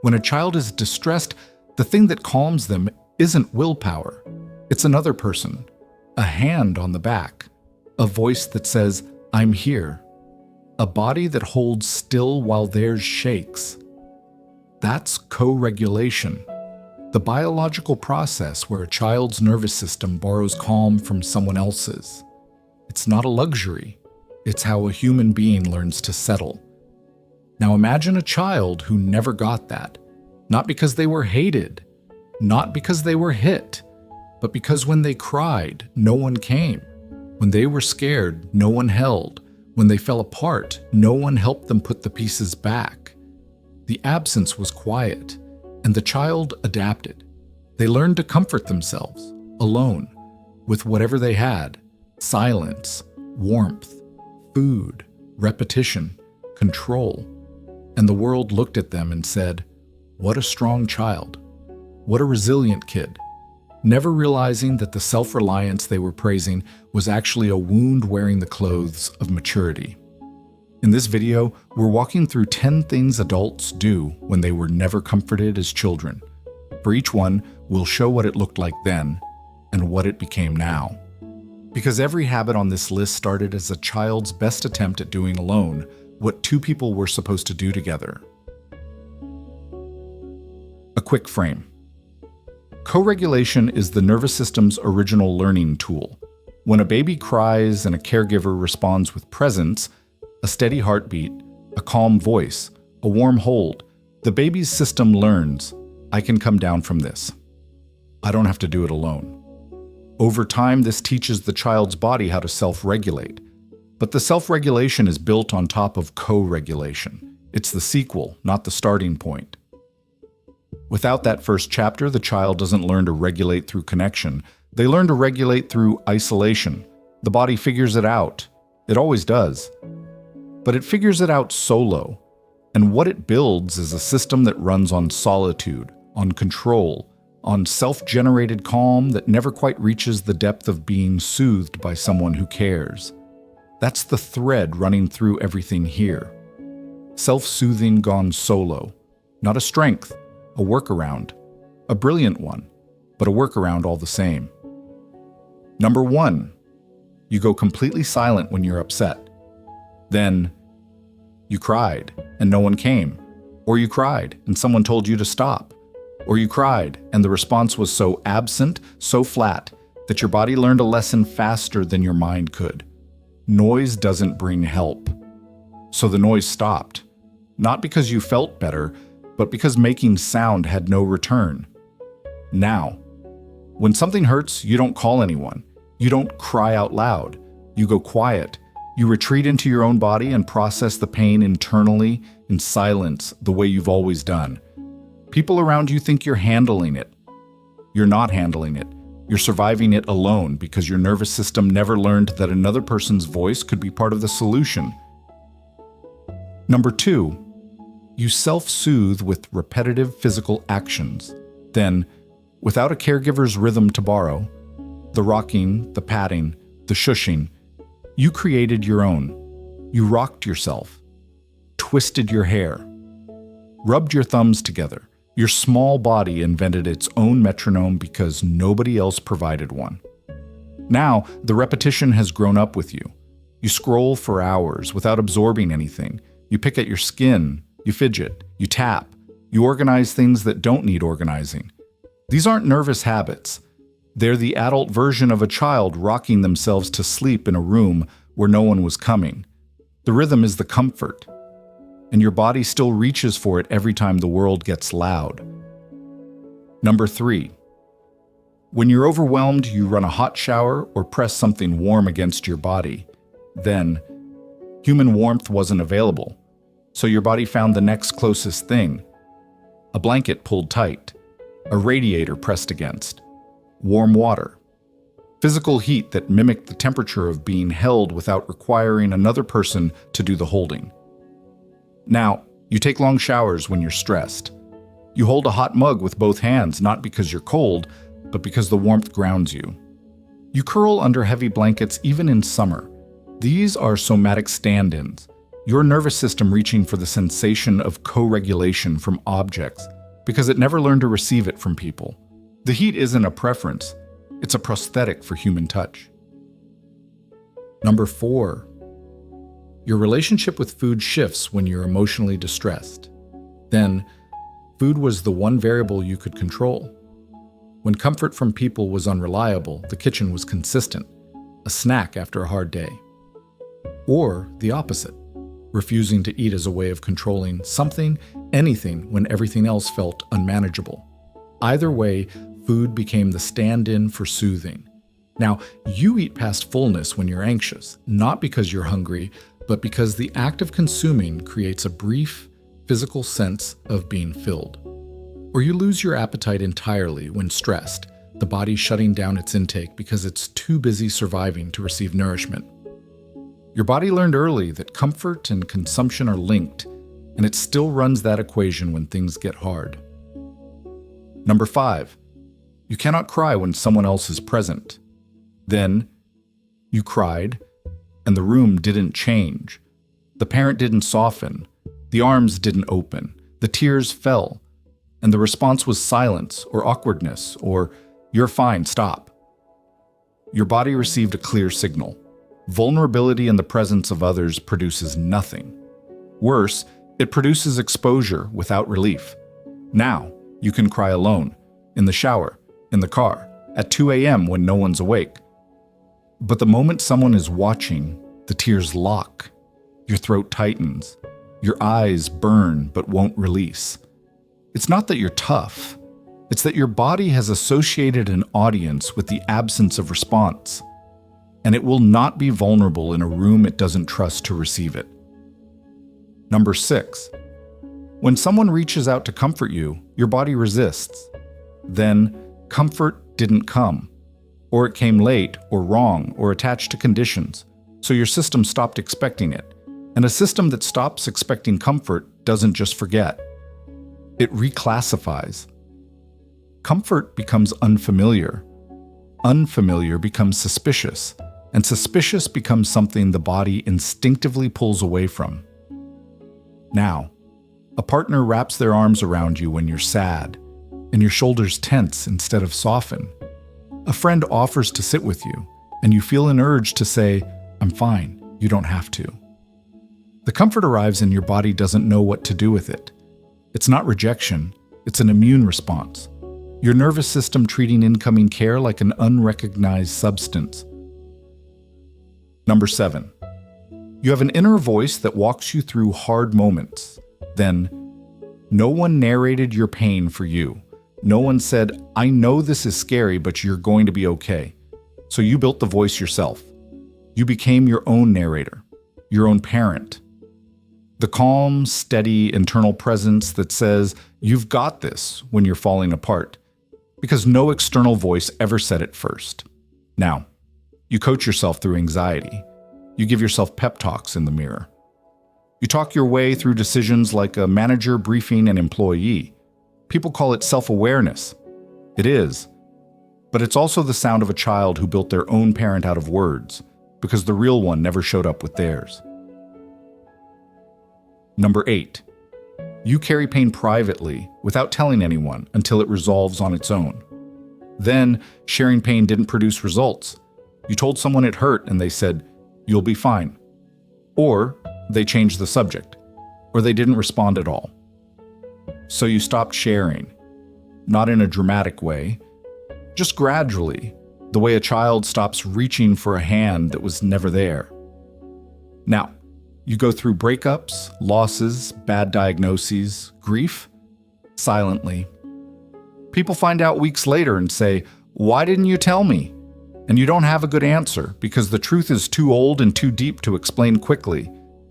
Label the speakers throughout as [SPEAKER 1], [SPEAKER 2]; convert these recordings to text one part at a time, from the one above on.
[SPEAKER 1] When a child is distressed, the thing that calms them isn't willpower. It's another person, a hand on the back, a voice that says, "I'm here," a body that holds still while theirs shakes. That's co-regulation, the biological process where a child's nervous system borrows calm from someone else's. It's not a luxury. It's how a human being learns to settle. Now imagine a child who never got that, not because they were hated, not because they were hit, but because when they cried, no one came. When they were scared, no one held. When they fell apart, no one helped them put the pieces back. The absence was quiet, and the child adapted. They learned to comfort themselves, alone, with whatever they had: silence, warmth, food, repetition, control. And the world looked at them and said, "What a strong child. What a resilient kid," never realizing that the self-reliance they were praising was actually a wound wearing the clothes of maturity. In this video, we're walking through 10 things adults do when they were never comforted as children. For each one, we'll show what it looked like then and what it became now. Because every habit on this list started as a child's best attempt at doing alone what two people were supposed to do together. A quick frame. Co-regulation is the nervous system's original learning tool. When a baby cries and a caregiver responds with presence, a steady heartbeat, a calm voice, a warm hold, the baby's system learns, "I can come down from this. I don't have to do it alone." Over time, this teaches the child's body how to self-regulate. But the self-regulation is built on top of co-regulation. It's the sequel, not the starting point. Without that first chapter, the child doesn't learn to regulate through connection. They learn to regulate through isolation. The body figures it out. It always does. But it figures it out solo. And what it builds is a system that runs on solitude, on control, on self-generated calm that never quite reaches the depth of being soothed by someone who cares. That's the thread running through everything here. Self-soothing gone solo. Not a strength, a workaround. A brilliant one, but a workaround all the same. Number 1, you go completely silent when you're upset. Then, you cried and no one came. Or you cried and someone told you to stop. Or you cried and the response was so absent, so flat, that your body learned a lesson faster than your mind could. Noise doesn't bring help. So the noise stopped. Not because you felt better, but because making sound had no return. Now, when something hurts, you don't call anyone. You don't cry out loud. You go quiet. You retreat into your own body and process the pain internally in silence the way you've always done. People around you think you're handling it. You're not handling it. You're surviving it alone because your nervous system never learned that another person's voice could be part of the solution. Number 2, you self-soothe with repetitive physical actions. Then, without a caregiver's rhythm to borrow, the rocking, the patting, the shushing, you created your own. You rocked yourself, twisted your hair, rubbed your thumbs together. Your small body invented its own metronome because nobody else provided one. Now, the repetition has grown up with you. You scroll for hours without absorbing anything. You pick at your skin, you fidget, you tap, you organize things that don't need organizing. These aren't nervous habits. They're the adult version of a child rocking themselves to sleep in a room where no one was coming. The rhythm is the comfort, and your body still reaches for it every time the world gets loud. Number 3, when you're overwhelmed, you run a hot shower or press something warm against your body. Then, human warmth wasn't available, so your body found the next closest thing. A blanket pulled tight, a radiator pressed against, warm water. Physical heat that mimicked the temperature of being held without requiring another person to do the holding. Now, you take long showers when you're stressed. You hold a hot mug with both hands, not because you're cold, but because the warmth grounds you. You curl under heavy blankets even in summer. These are somatic stand-ins. Your nervous system reaching for the sensation of co-regulation from objects because it never learned to receive it from people. The heat isn't a preference, it's a prosthetic for human touch. Number 4. Your relationship with food shifts when you're emotionally distressed. Then, food was the one variable you could control. When comfort from people was unreliable, the kitchen was consistent, a snack after a hard day. Or the opposite, refusing to eat as a way of controlling something, anything, when everything else felt unmanageable. Either way, food became the stand-in for soothing. Now, you eat past fullness when you're anxious, not because you're hungry, but because the act of consuming creates a brief, physical sense of being filled. Or you lose your appetite entirely when stressed, the body shutting down its intake because it's too busy surviving to receive nourishment. Your body learned early that comfort and consumption are linked, and it still runs that equation when things get hard. Number 5. You cannot cry when someone else is present. Then, you cried, and the room didn't change. The parent didn't soften. The arms didn't open. The tears fell. And the response was silence or awkwardness or, "You're fine, stop." Your body received a clear signal. Vulnerability in the presence of others produces nothing. Worse, it produces exposure without relief. Now, you can cry alone, in the shower, in the car, at 2 a.m. when no one's awake. But the moment someone is watching, the tears lock. Your throat tightens. Your eyes burn but won't release. It's not that you're tough. It's that your body has associated an audience with the absence of response, and it will not be vulnerable in a room it doesn't trust to receive it. Number 6. When someone reaches out to comfort you, your body resists. Then, comfort didn't come, or it came late, or wrong, or attached to conditions, so your system stopped expecting it. And a system that stops expecting comfort doesn't just forget. It reclassifies. Comfort becomes unfamiliar. Unfamiliar becomes suspicious, and suspicious becomes something the body instinctively pulls away from. Now, a partner wraps their arms around you when you're sad, and your shoulders tense instead of soften. A friend offers to sit with you, and you feel an urge to say, "I'm fine, you don't have to." The comfort arrives and your body doesn't know what to do with it. It's not rejection, it's an immune response. Your nervous system treating incoming care like an unrecognized substance. Number 7. You have an inner voice that walks you through hard moments. Then, no one narrated your pain for you. No one said, "I know this is scary, but you're going to be okay." So you built the voice yourself. You became your own narrator, your own parent. The calm, steady, internal presence that says, "You've got this," when you're falling apart. Because no external voice ever said it first. Now, you coach yourself through anxiety. You give yourself pep talks in the mirror. You talk your way through decisions like a manager briefing an employee. People call it self-awareness. It is. But it's also the sound of a child who built their own parent out of words, because the real one never showed up with theirs. Number 8. You carry pain privately, without telling anyone, until it resolves on its own. Then, sharing pain didn't produce results. You told someone it hurt and they said, "You'll be fine." Or they changed the subject, or they didn't respond at all. So you stopped sharing, not in a dramatic way, just gradually, the way a child stops reaching for a hand that was never there. Now, you go through breakups, losses, bad diagnoses, grief, silently. People find out weeks later and say, "Why didn't you tell me?" And you don't have a good answer because the truth is too old and too deep to explain quickly.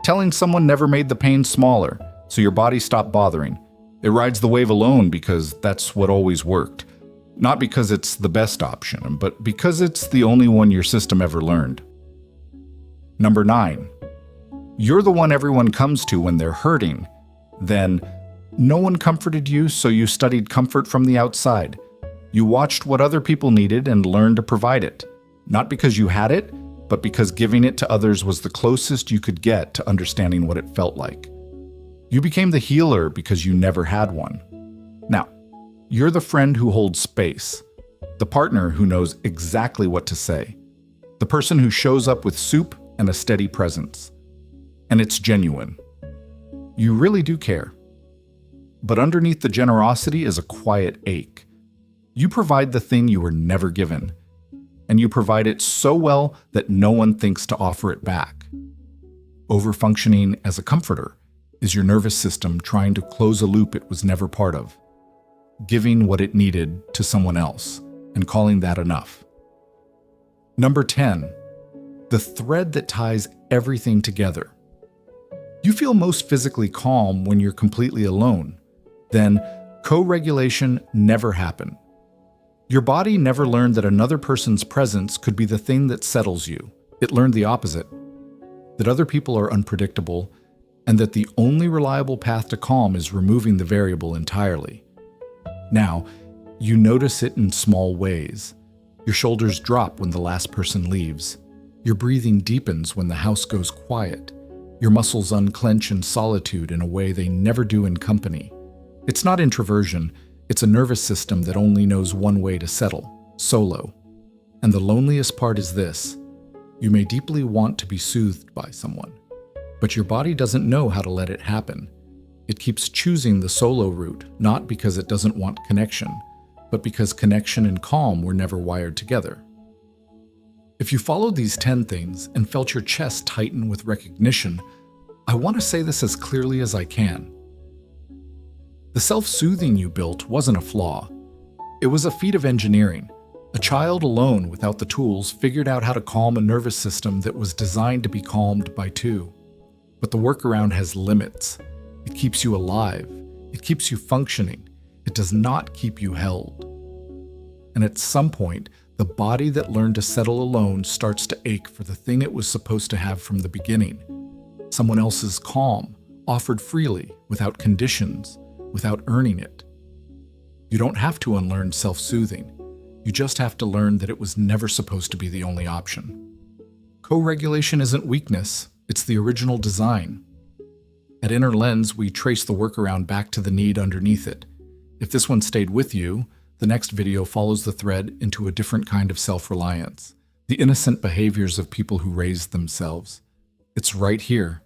[SPEAKER 1] Telling someone never made the pain smaller, so your body stopped bothering. It rides the wave alone because that's what always worked. Not because it's the best option, but because it's the only one your system ever learned. Number 9. You're the one everyone comes to when they're hurting. Then, no one comforted you, so you studied comfort from the outside. You watched what other people needed and learned to provide it. Not because you had it, but because giving it to others was the closest you could get to understanding what it felt like. You became the healer because you never had one. Now, you're the friend who holds space, the partner who knows exactly what to say, the person who shows up with soup and a steady presence. And it's genuine. You really do care. But underneath the generosity is a quiet ache. You provide the thing you were never given, and you provide it so well that no one thinks to offer it back. Overfunctioning as a comforter is your nervous system trying to close a loop it was never part of, giving what it needed to someone else and calling that enough. Number 10, the thread that ties everything together. You feel most physically calm when you're completely alone. Then, co-regulation never happened. Your body never learned that another person's presence could be the thing that settles you. It learned the opposite, that other people are unpredictable, and that the only reliable path to calm is removing the variable entirely. Now, you notice it in small ways. Your shoulders drop when the last person leaves. Your breathing deepens when the house goes quiet. Your muscles unclench in solitude in a way they never do in company. It's not introversion, it's a nervous system that only knows one way to settle, solo. And the loneliest part is this: you may deeply want to be soothed by someone, but your body doesn't know how to let it happen. It keeps choosing the solo route, not because it doesn't want connection, but because connection and calm were never wired together. If you followed these 10 things and felt your chest tighten with recognition, I want to say this as clearly as I can. The self-soothing you built wasn't a flaw. It was a feat of engineering. A child alone without the tools figured out how to calm a nervous system that was designed to be calmed by two. But the workaround has limits. It keeps you alive. It keeps you functioning. It does not keep you held. And at some point, the body that learned to settle alone starts to ache for the thing it was supposed to have from the beginning. Someone else's calm, offered freely, without conditions, without earning it. You don't have to unlearn self-soothing. You just have to learn that it was never supposed to be the only option. Co-regulation isn't weakness, it's the original design. At Inner Lens, we trace the workaround back to the need underneath it. If this one stayed with you, the next video follows the thread into a different kind of self-reliance, the innocent behaviors of people who raised themselves. It's right here,